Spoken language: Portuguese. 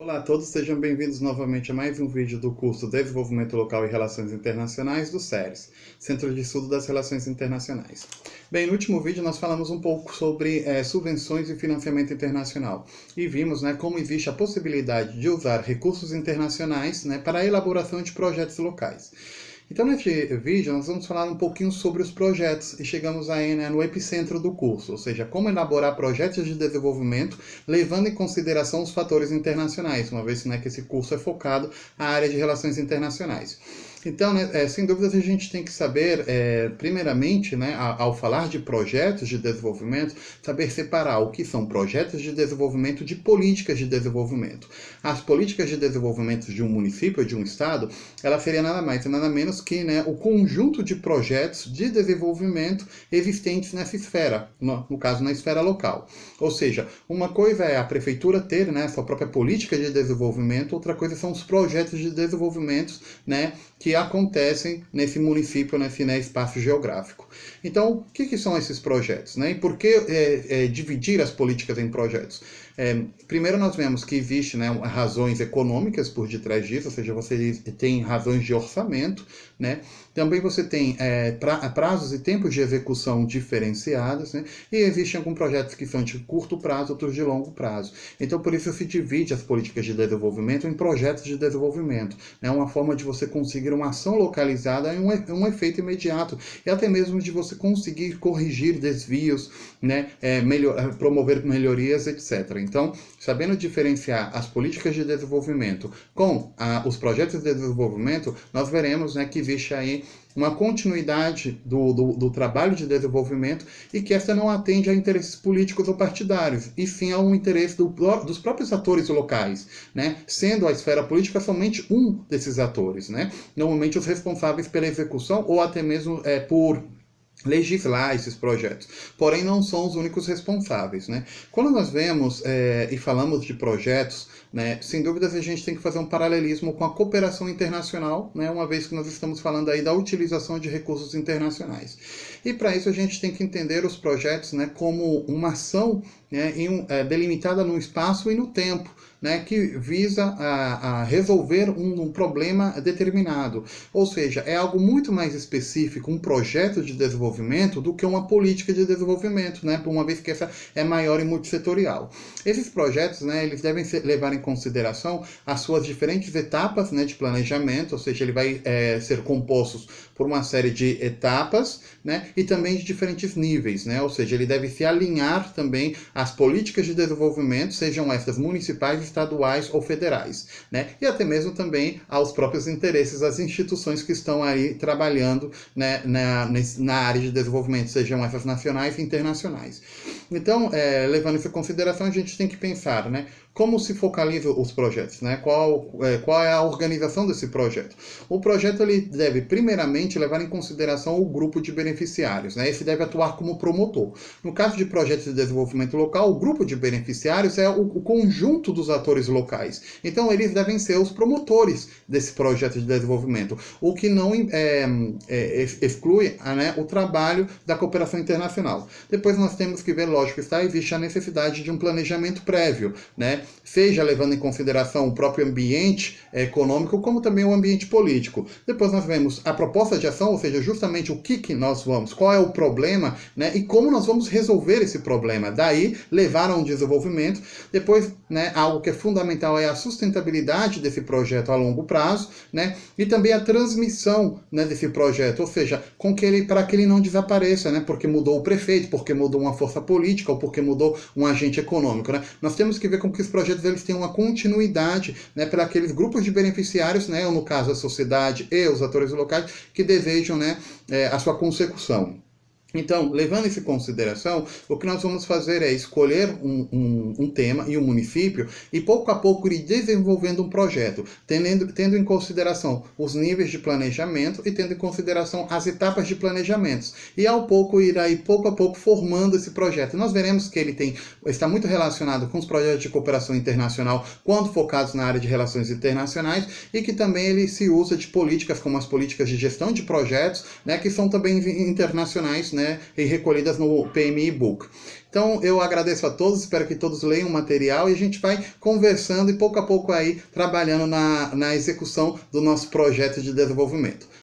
Olá a todos, sejam bem-vindos novamente a mais um vídeo do curso Desenvolvimento Local e Relações Internacionais do CERES, Centro de Estudo das Relações Internacionais. Bem, no último vídeo nós falamos um pouco sobre subvenções e financiamento internacional e vimos como existe a possibilidade de usar recursos internacionais para a elaboração de projetos locais. Então, neste vídeo, nós vamos falar um pouquinho sobre os projetos e chegamos aí no epicentro do curso, ou seja, como elaborar projetos de desenvolvimento levando em consideração os fatores internacionais, uma vez que esse curso é focado na área de relações internacionais. Então, sem dúvidas, a gente tem que saber, primeiramente, ao falar de projetos de desenvolvimento, saber separar o que são projetos de desenvolvimento de políticas de desenvolvimento. As políticas de desenvolvimento de um município ou de um estado, ela seria nada mais e nada menos que o conjunto de projetos de desenvolvimento existentes nessa esfera, no caso, na esfera local. Ou seja, uma coisa é a prefeitura ter sua própria política de desenvolvimento, outra coisa são os projetos de desenvolvimento que acontecem nesse município, nesse espaço geográfico. Então, o que são esses projetos? E por que dividir as políticas em projetos? Primeiro, nós vemos que existem razões econômicas por detrás disso, ou seja, você tem razões de orçamento, Também você tem prazos e tempos de execução diferenciados, E existem alguns projetos que são de curto prazo, outros de longo prazo. Então, por isso se divide as políticas de desenvolvimento em projetos de desenvolvimento. É uma forma de você conseguir uma ação localizada e um efeito imediato, e até mesmo de você conseguir corrigir desvios, promover melhorias, etc. Então, sabendo diferenciar as políticas de desenvolvimento com os projetos de desenvolvimento, nós veremos que existe aí uma continuidade do trabalho de desenvolvimento e que essa não atende a interesses políticos ou partidários, e sim a um interesse dos próprios atores locais, sendo a esfera política somente um desses atores, Normalmente os responsáveis pela execução ou até mesmo por legislar esses projetos, porém não são os únicos responsáveis, Quando nós vemos e falamos de projetos, sem dúvidas a gente tem que fazer um paralelismo com a cooperação internacional, uma vez que nós estamos falando aí da utilização de recursos internacionais. E para isso a gente tem que entender os projetos como uma ação delimitada no espaço e no tempo, que visa a resolver um problema determinado. Ou seja, é algo muito mais específico, um projeto de desenvolvimento, do que uma política de desenvolvimento, uma vez que essa é maior e multissetorial. Esses projetos, eles devem levar em consideração as suas diferentes etapas de planejamento, ou seja, ele vai ser composto por uma série de etapas, e também de diferentes níveis, ou seja, ele deve se alinhar também às políticas de desenvolvimento, sejam essas municipais, estaduais ou federais, e até mesmo também aos próprios interesses das instituições que estão aí trabalhando na área de desenvolvimento, sejam essas nacionais e internacionais. Então, levando isso em consideração, a gente tem que pensar, como se focalizam os projetos, qual é a organização desse projeto. O projeto ele deve, primeiramente, levar em consideração o grupo de beneficiários, Esse deve atuar como promotor. No caso de projetos de desenvolvimento local, o grupo de beneficiários é o conjunto dos atores locais. Então, eles devem ser os promotores desse projeto de desenvolvimento, o que não exclui o trabalho da cooperação internacional. Depois nós temos que ver, lógico, existe a necessidade de um planejamento prévio, seja levando em consideração o próprio ambiente econômico, como também o ambiente político. Depois nós vemos a proposta de ação, ou seja, justamente o que nós vamos, qual é o problema, e como nós vamos resolver esse problema. Daí, levar a um desenvolvimento. Depois, algo que é fundamental é a sustentabilidade desse projeto a longo prazo, e também a transmissão desse projeto, ou seja, para que ele não desapareça, porque mudou o prefeito, porque mudou uma força política, ou porque mudou um agente econômico. Nós temos que ver com que os projetos eles têm uma continuidade para aqueles grupos de beneficiários, ou no caso a sociedade e os atores locais, que desejam a sua consecução. Então, levando isso em consideração, o que nós vamos fazer é escolher um tema e um município e pouco a pouco ir desenvolvendo um projeto, tendo em consideração os níveis de planejamento e tendo em consideração as etapas de planejamentos. E ao pouco ir aí, pouco a pouco, formando esse projeto. Nós veremos que ele está muito relacionado com os projetos de cooperação internacional, quando focados na área de relações internacionais, e que também ele se usa de políticas como as políticas de gestão de projetos, que são também internacionais, né, e recolhidas no PMI Book. Então eu agradeço a todos, espero que todos leiam o material e a gente vai conversando e pouco a pouco aí trabalhando na execução do nosso projeto de desenvolvimento.